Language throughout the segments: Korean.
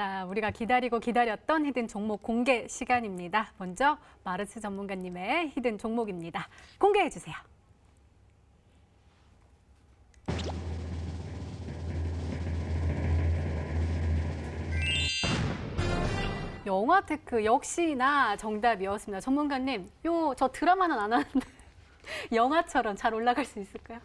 자, 우리가 기다리고 기다렸던 히든 종목 공개 시간입니다. 먼저 마르스 전문가님의 히든 종목입니다. 공개해 주세요. 영화테크 역시나 정답이었습니다. 전문가님, 저 드라마는 안 하는데 영화처럼 잘 올라갈 수 있을까요?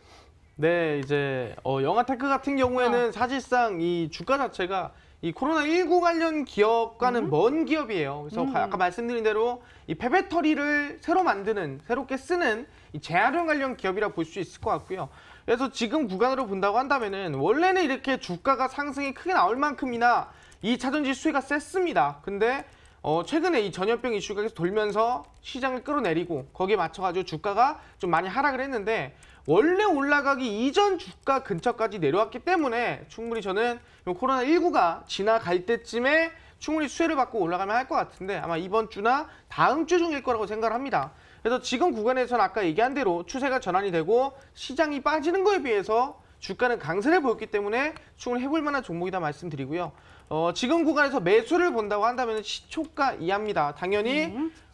네, 이제 영화테크 같은 경우에는 사실상 이 주가 자체가 이 코로나19 관련 기업과는 먼 기업이에요. 그래서 아까 말씀드린 대로 이 폐배터리를 새로 만드는, 새롭게 쓰는 이 재활용 관련 기업이라 볼 수 있을 것 같고요. 그래서 지금 구간으로 본다고 한다면은 원래는 이렇게 주가가 상승이 크게 나올 만큼이나 이 차전지 수혜가 셌습니다. 근데 최근에 이 전염병 이슈가 계속 돌면서 시장을 끌어내리고 거기에 맞춰가지고 주가가 좀 많이 하락을 했는데 원래 올라가기 이전 주가 근처까지 내려왔기 때문에 충분히 저는 코로나19가 지나갈 때쯤에 충분히 수혜를 받고 올라가면 할 것 같은데 아마 이번 주나 다음 주 중일 거라고 생각을 합니다. 그래서 지금 구간에서는 아까 얘기한 대로 추세가 전환이 되고 시장이 빠지는 거에 비해서 주가는 강세를 보였기 때문에 충분히 해볼 만한 종목이다 말씀드리고요. 지금 구간에서 매수를 본다고 한다면 시초가 이하입니다. 당연히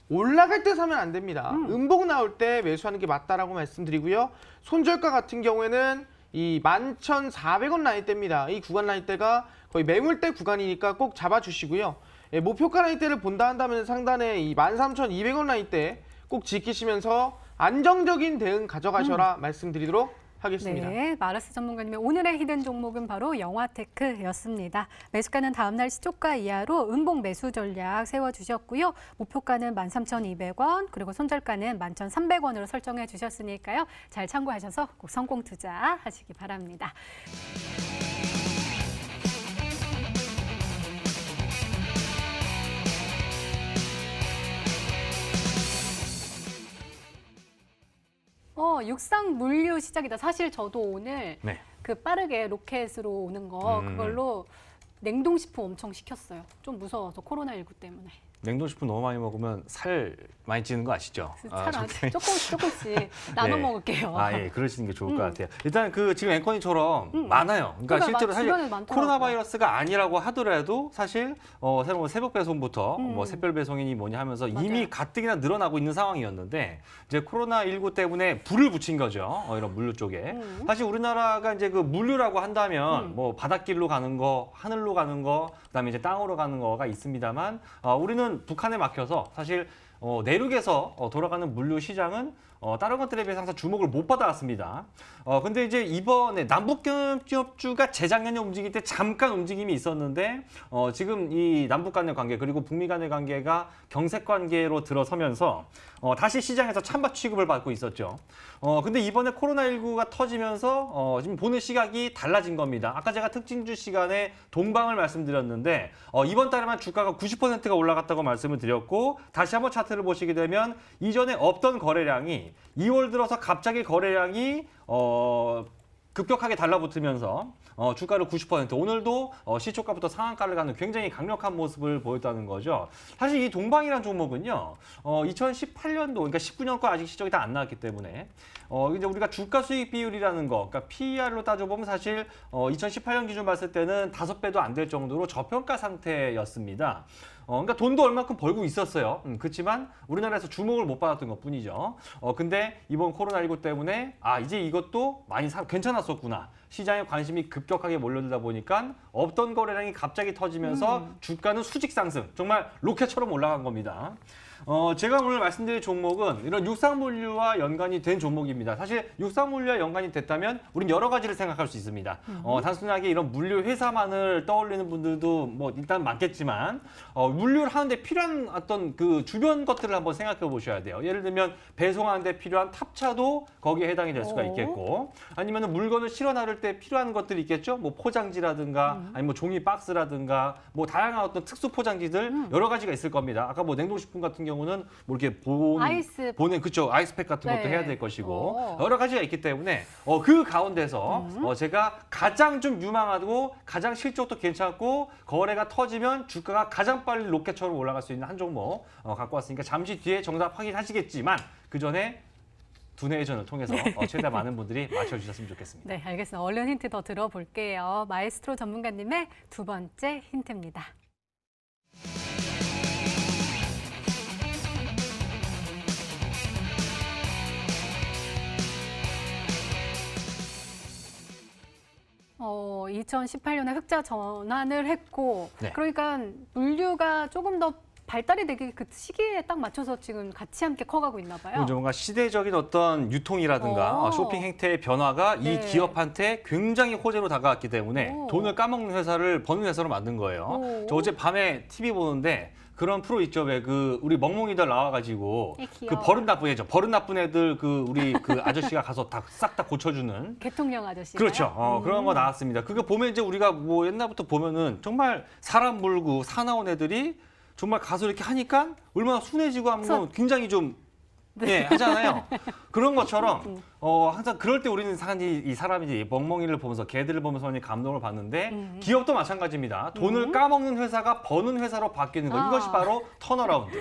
올라갈 때 사면 안 됩니다. 음봉 나올 때 매수하는 게 맞다라고 말씀드리고요. 손절가 같은 경우에는 이 11,400원 라인대입니다. 이 구간 라인대가 거의 매물대 구간이니까 꼭 잡아주시고요. 목표가 라인대를 본다 한다면 상단에 이 13,200원 라인대 꼭 지키시면서 안정적인 대응 가져가셔라 말씀드리도록 하겠습니다. 네, 마르스 전문가님의 오늘의 히든 종목은 바로 영화테크였습니다. 매수가는 다음날 시초가 이하로 음봉 매수 전략 세워주셨고요. 목표가는 13,200원, 그리고 손절가는 11,300원으로 설정해 주셨으니까요. 잘 참고하셔서 꼭 성공 투자하시기 바랍니다. 육상 물류 시작이다. 사실 저도 오늘 그 빠르게 로켓으로 오는 거 그걸로 냉동식품 엄청 시켰어요. 좀 무서워서 코로나19 때문에. 냉동식품 너무 많이 먹으면 살 많이 찌는 거 아시죠? 조금씩 나눠 먹을게요. 예, 그러시는 게 좋을 것 같아요. 일단 지금 앵커님처럼 많아요. 그러니까 실제로 사실 코로나 바이러스가 아니라고 하더라도 사실 새벽 배송부터 샛별 배송이니 뭐니 하면서 이미 가뜩이나 늘어나고 있는 상황이었는데 이제 코로나19 때문에 불을 붙인 거죠. 이런 물류 쪽에. 사실 우리나라가 이제 그 물류라고 한다면 뭐 바닷길로 가는 거, 하늘로 가는 거, 그다음에 이제 땅으로 가는 거가 있습니다만 우리는 북한에 막혀서 사실 내륙에서 돌아가는 물류 시장은 다른 것들에 비해서 항상 주목을 못 받아왔습니다. 근데 이제 이번에 남북기업주가 재작년에 움직일 때 잠깐 움직임이 있었는데 지금 이 남북 간의 관계 그리고 북미 간의 관계가 경색 관계로 들어서면서 다시 시장에서 찬밥 취급을 받고 있었죠. 근데 이번에 코로나19가 터지면서 지금 보는 시각이 달라진 겁니다. 아까 제가 특징주 시간에 동방을 말씀드렸는데 이번 달에만 주가가 90%가 올라갔다고 말씀을 드렸고 다시 한번 차트를 보시게 되면 이전에 없던 거래량이 2월 들어서 갑자기 거래량이 급격하게 달라붙으면서 주가를 90%, 오늘도 시초가부터 상한가를 가는 굉장히 강력한 모습을 보였다는 거죠. 사실 이 동방이라는 종목은요, 2018년도, 그러니까 19년 거 아직 시적이 다 안 나왔기 때문에 이제 우리가 주가 수익 비율이라는 거, 그러니까 PER로 따져보면 사실 2018년 기준 봤을 때는 5배도 안 될 정도로 저평가 상태였습니다. 그러니까 돈도 얼마큼 벌고 있었어요. 그렇지만 우리나라에서 주목을 못 받았던 것뿐이죠. 근데 이번 코로나19 때문에 이제 이것도 많이 괜찮았었구나. 시장에 관심이 급격하게 몰려들다 보니까 없던 거래량이 갑자기 터지면서 주가는 수직 상승, 정말 로켓처럼 올라간 겁니다. 제가 오늘 말씀드릴 종목은 이런 육상물류와 연관이 된 종목입니다. 사실 육상물류와 연관이 됐다면 우린 여러 가지를 생각할 수 있습니다. 단순하게 이런 물류 회사만을 떠올리는 분들도 뭐 일단 많겠지만 물류를 하는데 필요한 어떤 그 주변 것들을 한번 생각해 보셔야 돼요. 예를 들면 배송하는데 필요한 탑차도 거기에 해당이 될 수가 있겠고 아니면 물건을 실어 나를 때 필요한 것들이 있겠죠. 뭐 포장지라든가 아니면 뭐 종이 박스라든가 뭐 다양한 어떤 특수 포장지들 여러 가지가 있을 겁니다. 아까 뭐 냉동식품 같은 경우는 뭐 이렇게 보낸 그쵸 아이스팩 같은 것도 해야 될 것이고 여러 가지가 있기 때문에 그 가운데서 제가 가장 좀 유망하고 가장 실적도 괜찮고 거래가 터지면 주가가 가장 빨리 로켓처럼 올라갈 수 있는 한 종목 갖고 왔으니까 잠시 뒤에 정답 확인하시겠지만 그 전에 두뇌 회전을 통해서 최대한 많은 분들이 맞춰주셨으면 좋겠습니다. 네, 알겠습니다. 얼른 힌트 더 들어볼게요. 마에스트로 전문가님의 두 번째 힌트입니다. 2018년에 흑자 전환을 했고 네. 그러니까 물류가 조금 더 발달이 되기 그 시기에 딱 맞춰서 지금 같이 함께 커가고 있나 봐요. 그죠. 뭔가 시대적인 어떤 유통이라든가 쇼핑 행태의 변화가 네. 이 기업한테 굉장히 호재로 다가왔기 때문에 돈을 까먹는 회사를 버는 회사로 만든 거예요. 저 어제 밤에 TV 보는데 그런 프로 있죠. 왜 그 우리 멍멍이들 나와가지고 그 버릇 나쁜 애죠. 버릇 나쁜 애들 그 우리 그 아저씨가 가서 다 싹 다 고쳐주는. 개통령 아저씨. 그렇죠. 그런 거 나왔습니다. 그거 보면 이제 우리가 뭐 옛날부터 보면은 정말 사람 물고 사나운 애들이 정말 가서 이렇게 하니까 얼마나 순해지고 하면 굉장히 좀 예, 하잖아요. 그런 것처럼 항상 그럴 때 우리는 이 사람이 이제 멍멍이를 보면서 개들을 보면서 많이 감동을 받는데 기업도 마찬가지입니다. 돈을 까먹는 회사가 버는 회사로 바뀌는 거. 이것이 바로 턴어라운드.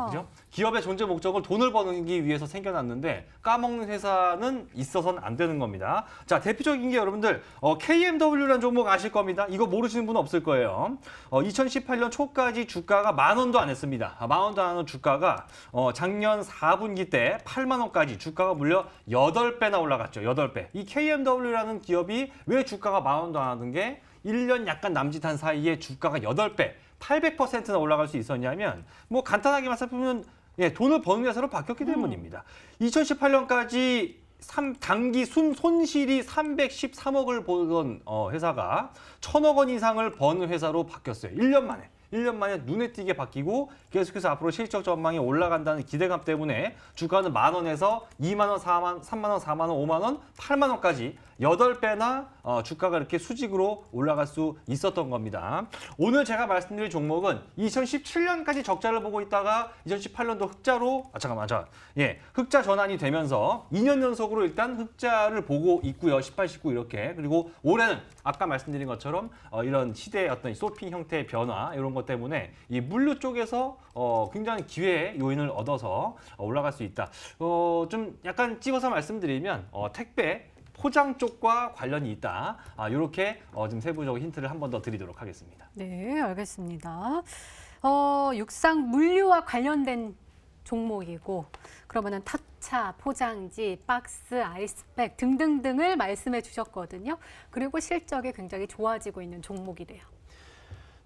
그죠? 기업의 존재 목적을 돈을 버기 위해서 생겨났는데 까먹는 회사는 있어서는 안 되는 겁니다. 자, 대표적인 게 여러분들 KMW라는 종목 아실 겁니다. 이거 모르시는 분은 없을 거예요. 2018년 초까지 주가가 10,000원도 안 했습니다. 10,000원도 안 하는 주가가 작년 4분기 때 8만 원까지 주가가 무려 8배나 올라갔죠. 8배. 이 KMW라는 기업이 왜 주가가 10,000원도 안 하는 게 1년 약간 남짓한 사이에 주가가 8배, 800%나 올라갈 수 있었냐면 뭐 간단하게 말씀드리면 돈을 버는 회사로 바뀌었기 때문입니다. 2018년까지 단기 손실이 313억을 보던 회사가 1,000억 원 이상을 버는 회사로 바뀌었어요. 1년 만에. 1년 만에 눈에 띄게 바뀌고 계속해서 앞으로 실적 전망이 올라간다는 기대감 때문에 주가는 10,000원에서 2만 원, 4만 원, 3만 원, 4만 원, 5만 원, 8만 원까지 8배나 주가가 이렇게 수직으로 올라갈 수 있었던 겁니다. 오늘 제가 말씀드릴 종목은 2017년까지 적자를 보고 있다가 2018년도 흑자로 흑자 전환이 되면서 2년 연속으로 일단 흑자를 보고 있고요. 18, 19 이렇게. 그리고 올해는 아까 말씀드린 것처럼 이런 시대의 어떤 쇼핑 형태의 변화 이런 것 때문에 이 물류 쪽에서 굉장히 기회의 요인을 얻어서 올라갈 수 있다. 좀 약간 찍어서 말씀드리면 택배 포장 쪽과 관련이 있다. 이렇게 좀 세부적인 힌트를 한 번 더 드리도록 하겠습니다. 네, 알겠습니다. 육상 물류와 관련된 종목이고 그러면은 타차, 포장지, 박스, 아이스팩 등등등을 말씀해 주셨거든요. 그리고 실적이 굉장히 좋아지고 있는 종목이래요.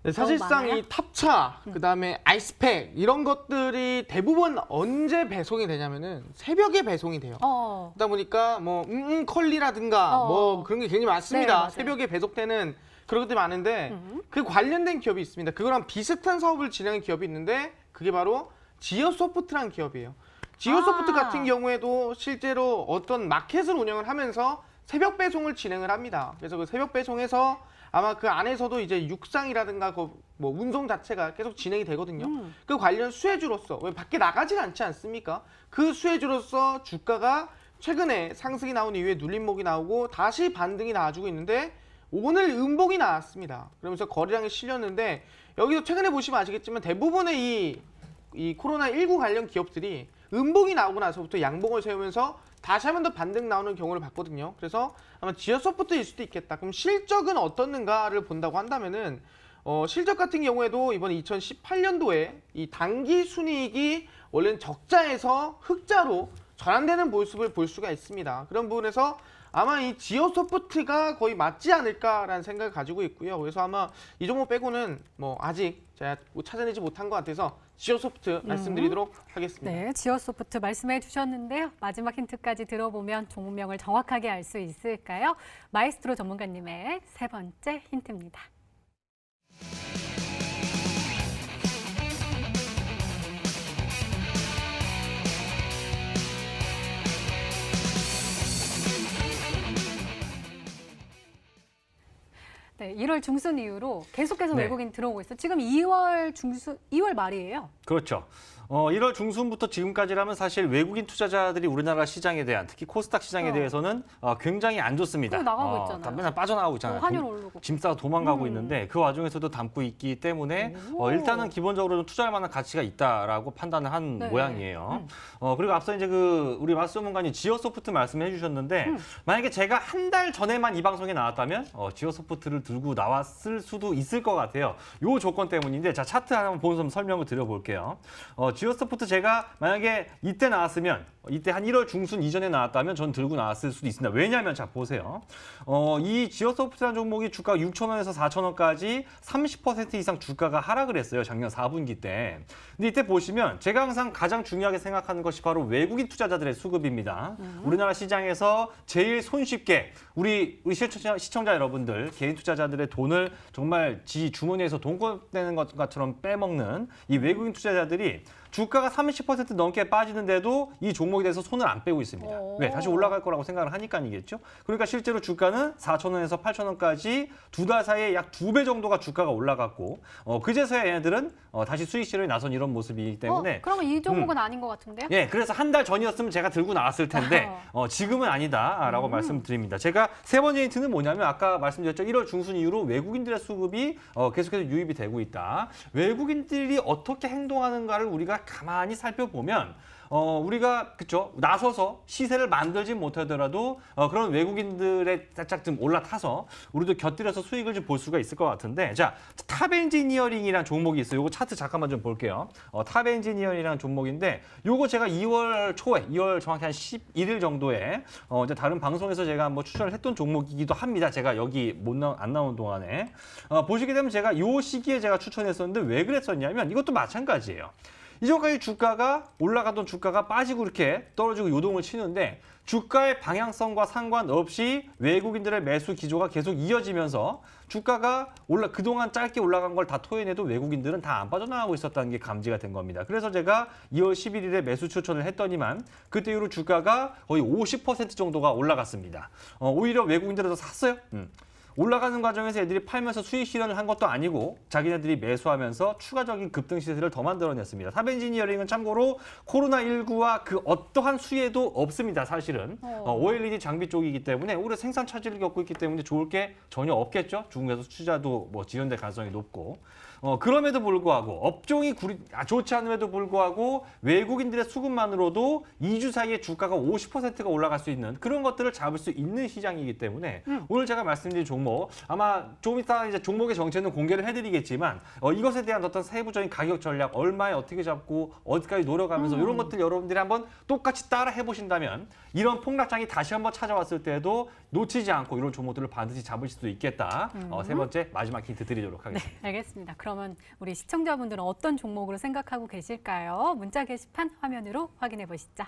네, 사실상 이 탑차, 그다음에 아이스팩 이런 것들이 대부분 언제 배송이 되냐면은 새벽에 배송이 돼요. 그러다 보니까 뭐 컬리라든가 뭐 그런 게 굉장히 많습니다. 네, 새벽에 배송되는 그런 것들이 많은데 그 관련된 기업이 있습니다. 그거랑 비슷한 사업을 진행하는 기업이 있는데 그게 바로 지오소프트라는 기업이에요. 지오소프트 같은 경우에도 실제로 어떤 마켓을 운영을 하면서 새벽 배송을 진행을 합니다. 그래서 그 새벽 배송에서 아마 그 안에서도 이제 육상이라든가 그 뭐 운송 자체가 계속 진행이 되거든요. 그 관련 수혜주로서 왜 밖에 나가지가 않지 않습니까? 그 수혜주로서 주가가 최근에 상승이 나온 이후에 눌림목이 나오고 다시 반등이 나와주고 있는데 오늘 음봉이 나왔습니다. 그러면서 거래량이 실렸는데 여기서 최근에 보시면 아시겠지만 대부분의 이 코로나19 관련 기업들이 음봉이 나오고 나서부터 양봉을 세우면서 다시 한 번 더 반등 나오는 경우를 봤거든요. 그래서 아마 지오소프트일 수도 있겠다. 그럼 실적은 어떻는가를 본다고 한다면은 실적 같은 경우에도 이번 2018년도에 이 단기 순이익이 원래는 적자에서 흑자로 전환되는 모습을 볼 수가 있습니다. 그런 부분에서 아마 이 지오소프트가 거의 맞지 않을까라는 생각을 가지고 있고요. 그래서 아마 이 종목 빼고는 뭐 아직 제가 찾아내지 못한 것 같아서 지오소프트 말씀드리도록 하겠습니다. 네, 지오소프트 말씀해 주셨는데요. 마지막 힌트까지 들어보면 종목명을 정확하게 알 수 있을까요? 마이스트로 전문가님의 세 번째 힌트입니다. 네, 1월 중순 이후로 계속해서 외국인 들어오고 있어요. 지금 2월 말이에요. 그렇죠. 1월 중순부터 지금까지라면 사실 외국인 투자자들이 우리나라 시장에 대한 특히 코스닥 시장에 대해서는 굉장히 안 좋습니다. 나가고 있잖아요. 맨날 빠져나가고 있잖아요. 환율 오르고. 짐 싸고 도망가고 있는데 그 와중에서도 담고 있기 때문에 일단은 기본적으로 투자할 만한 가치가 있다라고 판단을 한 모양이에요. 그리고 앞서 이제 우리 마스 전문가님 지오소프트 말씀해 주셨는데 만약에 제가 한 달 전에만 이 방송에 나왔다면 지오소프트를 들고 나왔을 수도 있을 것 같아요. 요 조건 때문인데 자 차트 하나 보면서 설명을 드려볼게요. 지오스포트 제가 만약에 이때 나왔으면 이때 한 1월 중순 이전에 나왔다면 전 들고 나왔을 수도 있습니다. 왜냐하면 자 보세요. 이 지오소프트라는 종목이 주가가 6,000원에서 4,000원까지 30% 이상 주가가 하락을 했어요. 작년 4분기 때. 근데 이때 보시면 제가 항상 가장 중요하게 생각하는 것이 바로 외국인 투자자들의 수급입니다. 우리나라 시장에서 제일 손쉽게 우리 시청자 여러분들, 개인 투자자들의 돈을 정말 지 주머니에서 돈 꺼내는 것처럼 빼먹는 이 외국인 투자자들이 주가가 30% 넘게 빠지는데도 이 종목에 대해서 손을 안 빼고 있습니다. 왜? 다시 올라갈 거라고 생각을 하니까이겠죠. 그러니까 실제로 주가는 4,000원에서 8,000원까지 두 달 사이에 약 2배 정도가 주가가 올라갔고 그제서야 얘네들은 다시 수익 실현에 나선 이런 모습이기 때문에 그러면 이 종목은 아닌 것 같은데요? 예, 그래서 한 달 전이었으면 제가 들고 나왔을 텐데 지금은 아니다라고 말씀드립니다. 제가 세 번째 힌트는 뭐냐면 아까 말씀드렸죠. 1월 중순 이후로 외국인들의 수급이 계속해서 유입이 되고 있다. 외국인들이 어떻게 행동하는가를 우리가 가만히 살펴보면 우리가 그쵸 나서서 시세를 만들지 못하더라도 그런 외국인들의 살짝 좀 올라타서 우리도 곁들여서 수익을 좀 볼 수가 있을 것 같은데 자 탑엔지니어링이라는 종목이 있어요. 요거 차트 잠깐만 좀 볼게요. 탑엔지니어링이라는 종목인데 요거 제가 2월 초에 2월 정확히 한 11일 정도에 이제 다른 방송에서 제가 한번 추천을 했던 종목이기도 합니다. 제가 여기 안 나온 동안에 보시게 되면 제가 요 시기에 제가 추천했었는데 왜 그랬었냐면 이것도 마찬가지예요. 이전까지 주가가 올라가던 주가가 빠지고 이렇게 떨어지고 요동을 치는데 주가의 방향성과 상관없이 외국인들의 매수 기조가 계속 이어지면서 주가가 그동안 짧게 올라간 걸 다 토해내도 외국인들은 다 안 빠져나가고 있었다는 게 감지가 된 겁니다. 그래서 제가 2월 11일에 매수 추천을 했더니만 그때 이후로 주가가 거의 50% 정도가 올라갔습니다. 오히려 외국인들은 더 샀어요. 올라가는 과정에서 애들이 팔면서 수익 실현을 한 것도 아니고 자기네들이 매수하면서 추가적인 급등 시세를 더 만들어냈습니다. 탑엔지니어링은 참고로 코로나19와 그 어떠한 수혜도 없습니다. 사실은. OLED 장비 쪽이기 때문에 올해 생산 차질을 겪고 있기 때문에 좋을 게 전혀 없겠죠. 중국에서 투자도 지연될 가능성이 높고. 그럼에도 불구하고 업종이 좋지 않음에도 불구하고 외국인들의 수급만으로도 2주 사이에 주가가 50%가 올라갈 수 있는 그런 것들을 잡을 수 있는 시장이기 때문에 오늘 제가 말씀드린 종목 아마 좀 이따 이제 종목의 정체는 공개를 해드리겠지만 이것에 대한 어떤 세부적인 가격 전략 얼마에 어떻게 잡고 어디까지 노려가면서 이런 것들 여러분들이 한번 똑같이 따라 해보신다면 이런 폭락장이 다시 한번 찾아왔을 때도 놓치지 않고 이런 종목들을 반드시 잡으실 수 있겠다. 세 번째 마지막 힌트 드리도록 하겠습니다. 네, 알겠습니다. 그러면 우리 시청자분들은 어떤 종목으로 생각하고 계실까요? 문자 게시판 화면으로 확인해 보시죠.